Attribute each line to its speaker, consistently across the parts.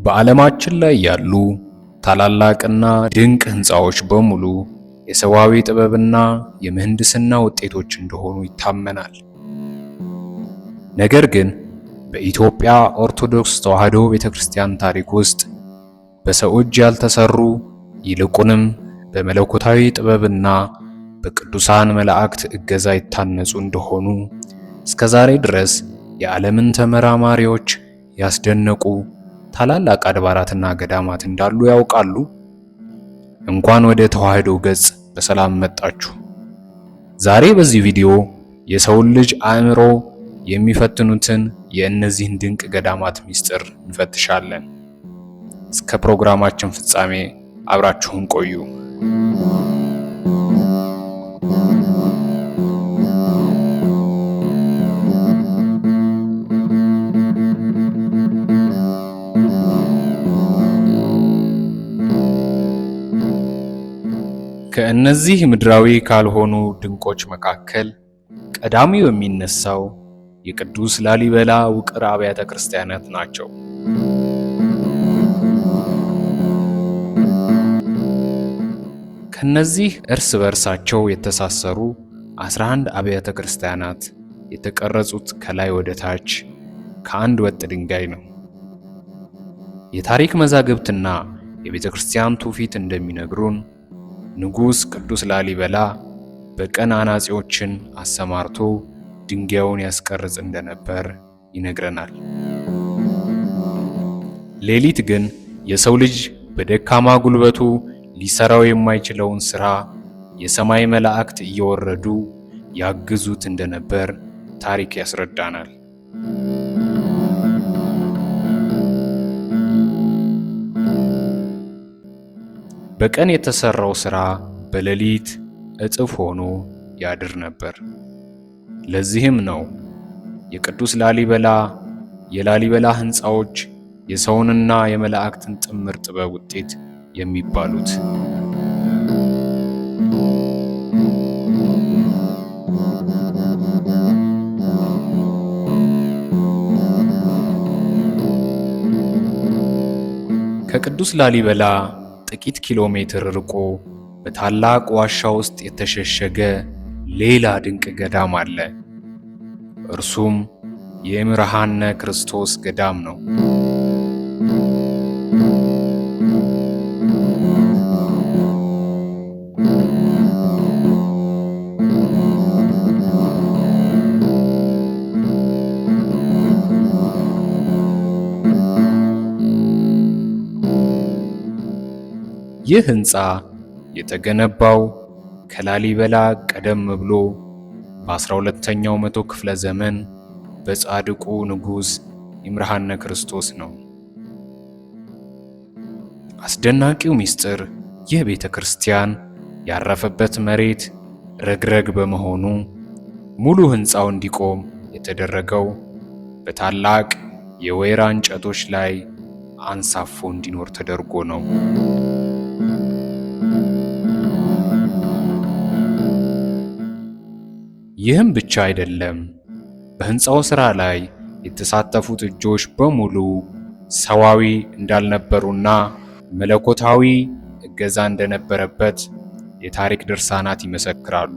Speaker 1: በዓለማችን ላይ ያሉ ታላላቅና ድንቅ ሕንፃዎች በሙሉ የሰዋዊ ጥበብና የምህንድስና ውጤቶች እንደሆኑ ይታመናል። ነገር ግን በኢትዮጵያ ኦርቶዶክስ ተዋሕዶ ቤተክርስቲያን ታሪክ ውስጥ በሰው እጅ ያልተሰሩ ይልቁንም በመለኮታዊ ጥበብና በቅዱሳን መላእክት እገዛ የታነጹ እንደሆኑ እስከዛሬ ድረስ የዓለምን ተመራማሪዎች ያስደነቁ ታላላቅ አድባራትና ገዳማት እንዳሉ ያውቃሉ? እንኳን ወደ ተዋሕዶ ገጽ በሰላም መጣችሁ። ዛሬ በዚህ ቪዲዮ የሰውን ልጅ አእምሮ የሚፈትኑትን የእነዚህን ድንቅ ገዳማት ምስጢር እንፈትሻለን። እስከ ፕሮግራማችን ፍጻሜ አብራችሁን ቆዩ። ከእነዚህ ምድራዊ ካልሆኑ ድንቆች መካከል ቀዳሚው የሚነሳው የቅዱስ ላሊበላ ውቅር አብያተ ክርስቲያናት ናቸው። ከነዚህ እርስ በርሳቸው የተሳሰሩ 11 አብያተ ክርስቲያናት የተቀረጹት ከላይ ወደ ታች ከአንድ ወጥ ድንጋይ ነው። የታሪክ መዛግብትና የቤተ ክርስቲያን ትውፊት እንደሚነግሩን ንጉሥ ቅዱስ ላሊበላ በቀን አናጺዎችን አሰማርቶ ድንጋዩን ያስቀርጽ እንደነበር ይነግረናል። ሌሊት ግን የሰው ልጅ በደካማ ጉልበቱ ሊሰራው የማይችለውን ሥራ የሰማይ መላእክት እየወረዱ ያግዙት እንደነበር ታሪክ ያስረዳናል። በቀን የተሰራው ሥራ በሌሊት እጥፍ ሆኖ ያድር ነበር። ለዚህም ነው የቅዱስ ላሊበላ የላሊበላ ሕንፃዎች የሰውንና የመላእክትን ጥምር ጥበብ ውጤት የሚባሉት። ከቅዱስ ላሊበላ ጥቂት ኪሎ ሜትር ርቆ በታላቅ ዋሻ ውስጥ የተሸሸገ ሌላ ድንቅ ገዳም አለ። እርሱም የይምርሃነ ክርስቶስ ገዳም ነው። ይህ ሕንፃ የተገነባው ከላሊበላ ቀደም ብሎ በ12ኛው መቶ ክፍለ ዘመን በጻድቁ ንጉሥ ይምርሃነ ክርስቶስ ነው። አስደናቂው ምስጢር ይህ ቤተ ክርስቲያን ያረፈበት መሬት ረግረግ በመሆኑ ሙሉ ሕንፃው እንዲቆም የተደረገው በታላቅ የወይራ እንጨቶች ላይ አንሳፎ እንዲኖር ተደርጎ ነው። ይህም ብቻ አይደለም። በሕንፃው ሥራ ላይ የተሳተፉት እጆች በሙሉ ሰዋዊ እንዳልነበሩና መለኮታዊ እገዛ እንደነበረበት የታሪክ ድርሳናት ይመሰክራሉ።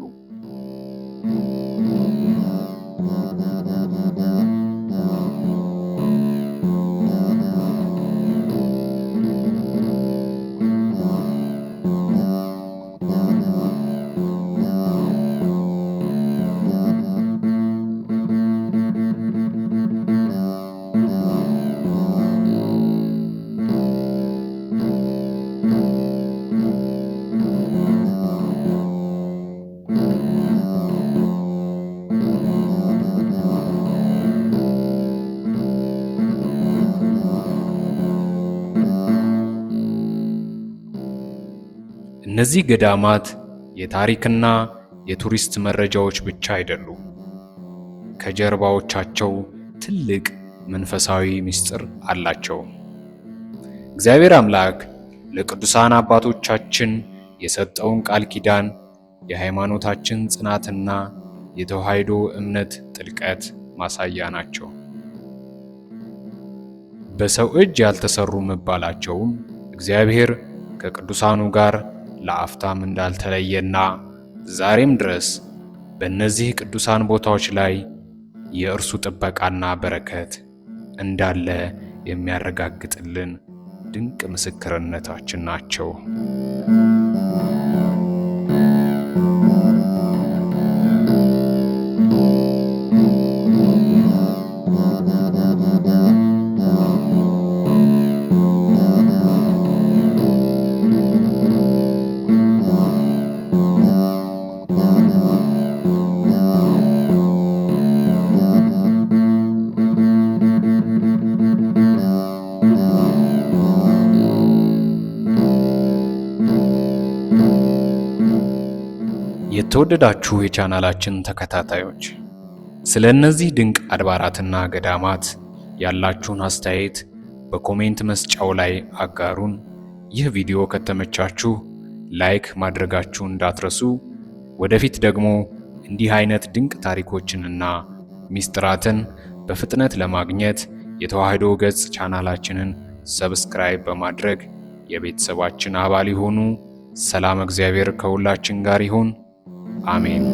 Speaker 1: እነዚህ ገዳማት የታሪክና የቱሪስት መረጃዎች ብቻ አይደሉም። ከጀርባዎቻቸው ትልቅ መንፈሳዊ ምስጢር አላቸው። እግዚአብሔር አምላክ ለቅዱሳን አባቶቻችን የሰጠውን ቃል ኪዳን፣ የሃይማኖታችን ጽናትና የተዋሕዶ እምነት ጥልቀት ማሳያ ናቸው። በሰው እጅ ያልተሰሩ መባላቸውም እግዚአብሔር ከቅዱሳኑ ጋር ለአፍታም እንዳልተለየና ዛሬም ድረስ በእነዚህ ቅዱሳን ቦታዎች ላይ የእርሱ ጥበቃና በረከት እንዳለ የሚያረጋግጥልን ድንቅ ምስክርነታችን ናቸው። የተወደዳችሁ የቻናላችን ተከታታዮች ስለ እነዚህ ድንቅ አድባራትና ገዳማት ያላችሁን አስተያየት በኮሜንት መስጫው ላይ አጋሩን። ይህ ቪዲዮ ከተመቻችሁ ላይክ ማድረጋችሁን እንዳትረሱ። ወደፊት ደግሞ እንዲህ አይነት ድንቅ ታሪኮችንና ሚስጥራትን በፍጥነት ለማግኘት የተዋህዶ ገጽ ቻናላችንን ሰብስክራይብ በማድረግ የቤተሰባችን አባል ይሁኑ። ሰላም እግዚአብሔር ከሁላችን ጋር ይሁን። አሜን።